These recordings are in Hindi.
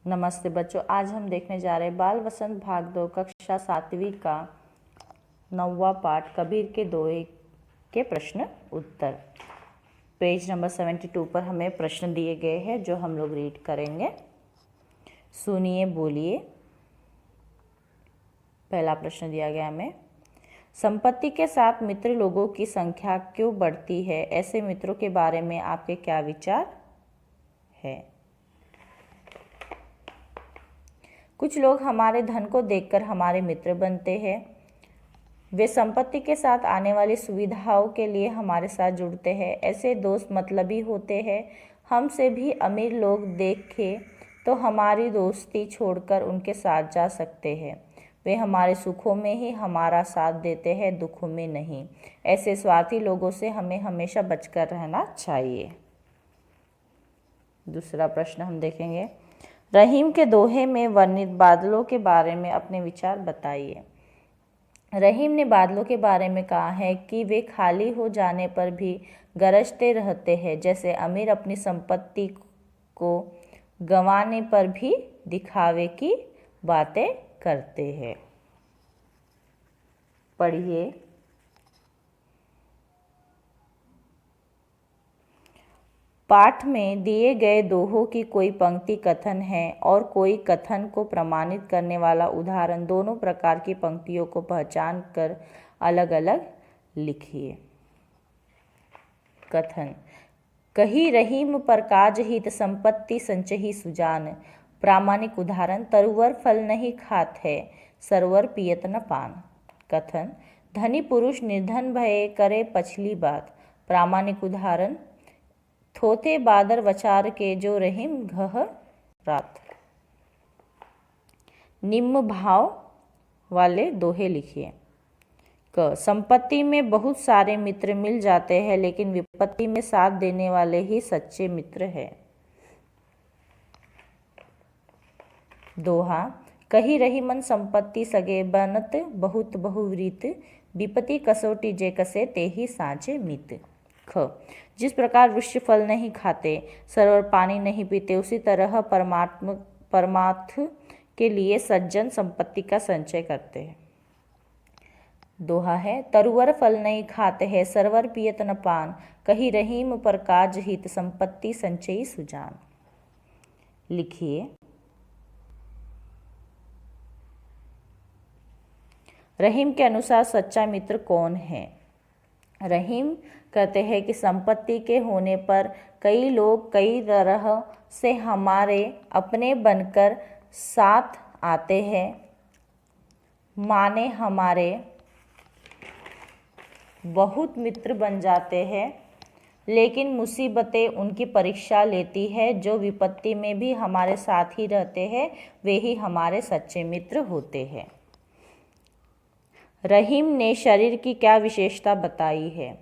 नमस्ते बच्चों, आज हम देखने जा रहे हैं बाल वसंत भाग 2 कक्षा 7वीं का 9वां पाठ कबीर के दोहे के प्रश्न उत्तर। पेज नंबर 72 पर हमें प्रश्न दिए गए हैं जो हम लोग रीड करेंगे। सुनिए, बोलिए। पहला प्रश्न दिया गया हमें, संपत्ति के साथ मित्र लोगों की संख्या क्यों बढ़ती है? ऐसे मित्रों के बारे में आपके क्या विचार है? कुछ लोग हमारे धन को देखकर हमारे मित्र बनते हैं। वे संपत्ति के साथ आने वाली सुविधाओं के लिए हमारे साथ जुड़ते हैं। ऐसे दोस्त मतलबी होते हैं। हमसे भी अमीर लोग देखें तो हमारी दोस्ती छोड़कर उनके साथ जा सकते हैं। वे हमारे सुखों में ही हमारा साथ देते हैं, दुखों में नहीं। ऐसे स्वार्थी लोगों से हमें हमेशा बचकर रहना चाहिए। दूसरा प्रश्न हम देखेंगे, रहीम के दोहे में वर्णित बादलों के बारे में अपने विचार बताइए। रहीम ने बादलों के बारे में कहा है कि वे खाली हो जाने पर भी गरजते रहते हैं, जैसे अमीर अपनी संपत्ति को गंवाने पर भी दिखावे की बातें करते हैं। पढ़िए। पाठ में दिए गए दोहों की कोई पंक्ति कथन है और कोई कथन को प्रमाणित करने वाला उदाहरण। दोनों प्रकार की पंक्तियों को पहचान कर अलग अलग लिखिए। कथन, कही रहीम पर काज हित, संपत्ति संचही सुजान। प्रामाणिक उदाहरण, तरुवर फल नहीं खात है, सरवर पियत न पान। कथन, धनी पुरुष निर्धन भये करे पछली बात। प्रामाणिक उदाहरण, थोथे बादर वचार के जो रहीम घह रात। निम्न भाव वाले दोहे लिखिए। क, संपत्ति में बहुत सारे मित्र मिल जाते हैं, लेकिन विपत्ति में साथ देने वाले ही सच्चे मित्र हैं। दोहा, कही रही मन संपत्ति सगे, बनत बहुत बहुवृत। विपत्ति कसौटी जे कसे, ते ही साँचे मित। ख, जिस प्रकार वृक्ष फल नहीं खाते, सरोवर पानी नहीं पीते, उसी तरह परमार्थ के लिए सज्जन संपत्ति का संचय करते हैं। दोहा है, तरुवर फल नहीं खाते हैं, सरवर पियत न पान। कही रहीम पर काज हित, संपत्ति संचयी सुजान। लिखिए। रहीम के अनुसार सच्चा मित्र कौन है? रहीम कहते हैं कि संपत्ति के होने पर कई लोग कई तरह से हमारे अपने बनकर साथ आते हैं, माने हमारे बहुत मित्र बन जाते हैं, लेकिन मुसीबतें उनकी परीक्षा लेती है। जो विपत्ति में भी हमारे साथ ही रहते हैं, वे ही हमारे सच्चे मित्र होते हैं। रहीम ने शरीर की क्या विशेषता बताई है?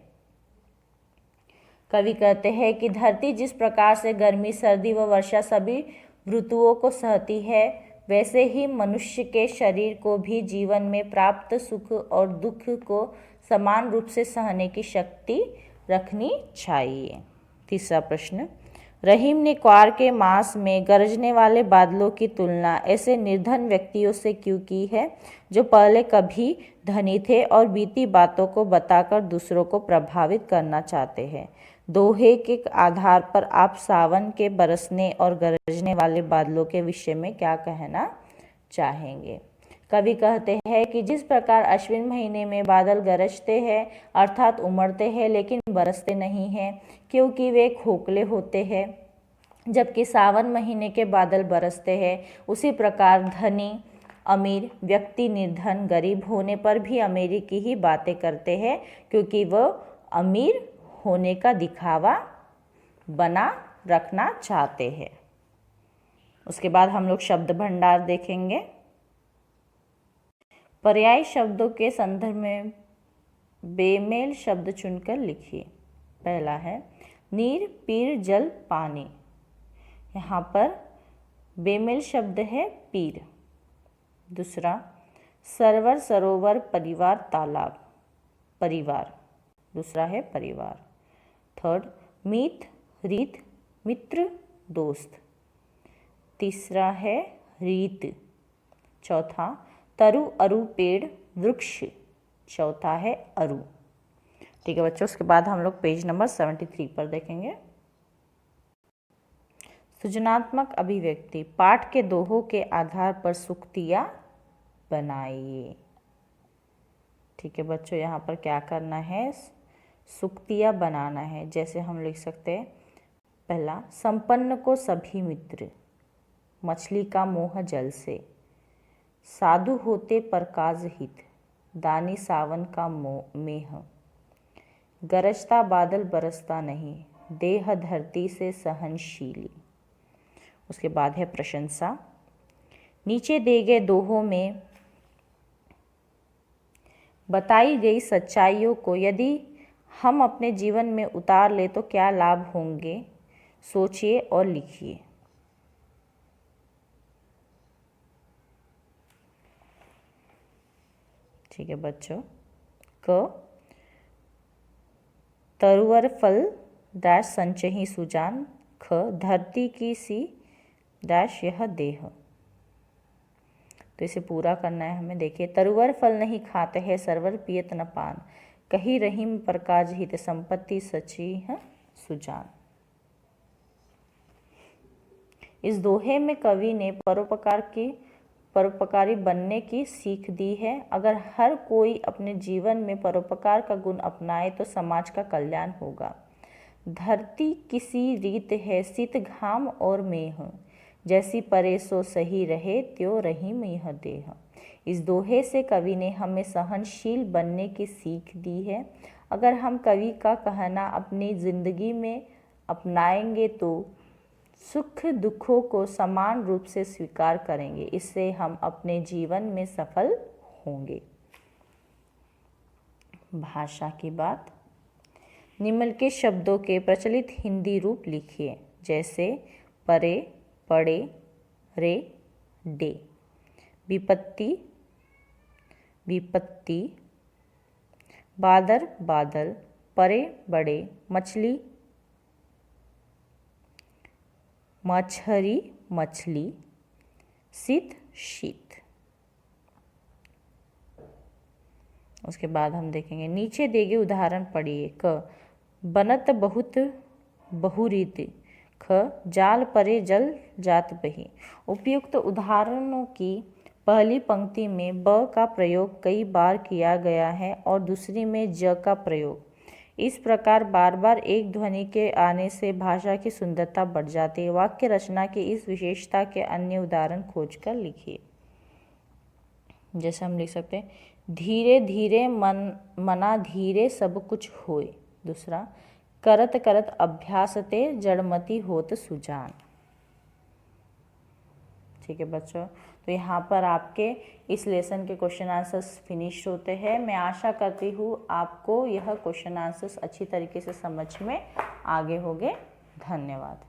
कवि कहते हैं कि धरती जिस प्रकार से गर्मी, सर्दी व वर्षा सभी ऋतुओं को सहती है, वैसे ही मनुष्य के शरीर को भी जीवन में प्राप्त सुख और दुख को समान रूप से सहने की शक्ति रखनी चाहिए। तीसरा प्रश्न, रहीम ने क्वार के मास में गरजने वाले बादलों की तुलना ऐसे निर्धन व्यक्तियों से क्यों की है, जो पहले कभी धनी थे और बीती बातों को बताकर दूसरों को प्रभावित करना चाहते हैं? दोहे के आधार पर आप सावन के बरसने और गरजने वाले बादलों के विषय में क्या कहना चाहेंगे? कवि कहते हैं कि जिस प्रकार अश्विन महीने में बादल गरजते हैं, अर्थात उमड़ते हैं, लेकिन बरसते नहीं हैं क्योंकि वे खोखले होते हैं, जबकि सावन महीने के बादल बरसते हैं, उसी प्रकार धनी अमीर व्यक्ति निर्धन गरीब होने पर भी अमीरी की ही बातें करते हैं, क्योंकि वह अमीर होने का दिखावा बना रखना चाहते हैं। उसके बाद हम लोग शब्द भंडार देखेंगे। पर्याय शब्दों के संदर्भ में बेमेल शब्द चुनकर लिखिए। पहला है नीर, पीर, जल, पानी। यहाँ पर बेमेल शब्द है पीर। दूसरा, सरोवर, सरोवर, परिवार, तालाब, परिवार। दूसरा है परिवार। थर्ड, मीत, रीत, मित्र, दोस्त। तीसरा है रीत। चौथा तरु अरु पेड़ वृक्ष। चौथा है अरु। ठीक है बच्चों, उसके बाद हम लोग पेज नंबर 73 पर देखेंगे। सृजनात्मक अभिव्यक्ति। पाठ के दोहों के आधार पर सूक्तियाँ बनाइए। ठीक है बच्चों, यहाँ पर क्या करना है, सूक्तियाँ बनाना है। जैसे हम लिख सकते हैं, पहला, संपन्न को सभी मित्र, मछली का मोह जल से, साधु होते पर काज हित, दानी सावन का मेह, गरजता बादल बरसता नहीं, देह धरती से सहनशीली। उसके बाद है प्रशंसा। नीचे दिए गए दोहों में बताई गई सच्चाइयों को यदि हम अपने जीवन में उतार ले तो क्या लाभ होंगे, सोचिए और लिखिए। ठीक है बच्चों, क तरुवर फल डैश संचही सुजान, ख धरती की सी डैश यह देह। तो इसे पूरा करना है हमें। देखिए, तरुवर फल नहीं खाते हैं सरवर पियत न पान, कही रहीम प्रकाज हित, संपत्ति सची है सुजान। इस दोहे में कवि ने परोपकारी बनने की सीख दी है। अगर हर कोई अपने जीवन में परोपकार का गुण अपनाए तो समाज का कल्याण होगा। धरती किसी रीत है शीत घाम और मेह, जैसी परे सो सही रहे त्यों रहीम यह देह। इस दोहे से कवि ने हमें सहनशील बनने की सीख दी है। अगर हम कवि का कहना अपनी जिंदगी में अपनाएंगे तो सुख दुखों को समान रूप से स्वीकार करेंगे। इससे हम अपने जीवन में सफल होंगे। भाषा की बात। निम्न के शब्दों के प्रचलित हिंदी रूप लिखिए। जैसे परे, पड़े, रे, डे। विपत्ति, विपत्ति। बादर, बादल। परे, बड़े। मछली, मछरी, मछली। शीत, शीत। उसके बाद हम देखेंगे, नीचे दिए गए उदाहरण पढ़िए। क बनत बहुत बहुरीत, ख जाल परे जल जात बही। उपयुक्त उदाहरणों की पहली पंक्ति में ब का प्रयोग कई बार किया गया है और दूसरी में ज का प्रयोग। इस प्रकार बार बार एक ध्वनि के आने से भाषा की सुंदरता बढ़ जाती है। वाक्य रचना की इस विशेषता के अन्य उदाहरण खोजकर लिखिए। जैसे हम लिख सकते हैं, धीरे धीरे मना धीरे सब कुछ होए। दूसरा, करत करत अभ्यासते जड़मति होत सुजान। ठीक है बच्चों, तो यहाँ पर आपके इस लेसन के क्वेश्चन आंसर्स फिनिश होते हैं। मैं आशा करती हूँ आपको यह क्वेश्चन आंसर्स अच्छी तरीके से समझ में आगे होंगे। धन्यवाद।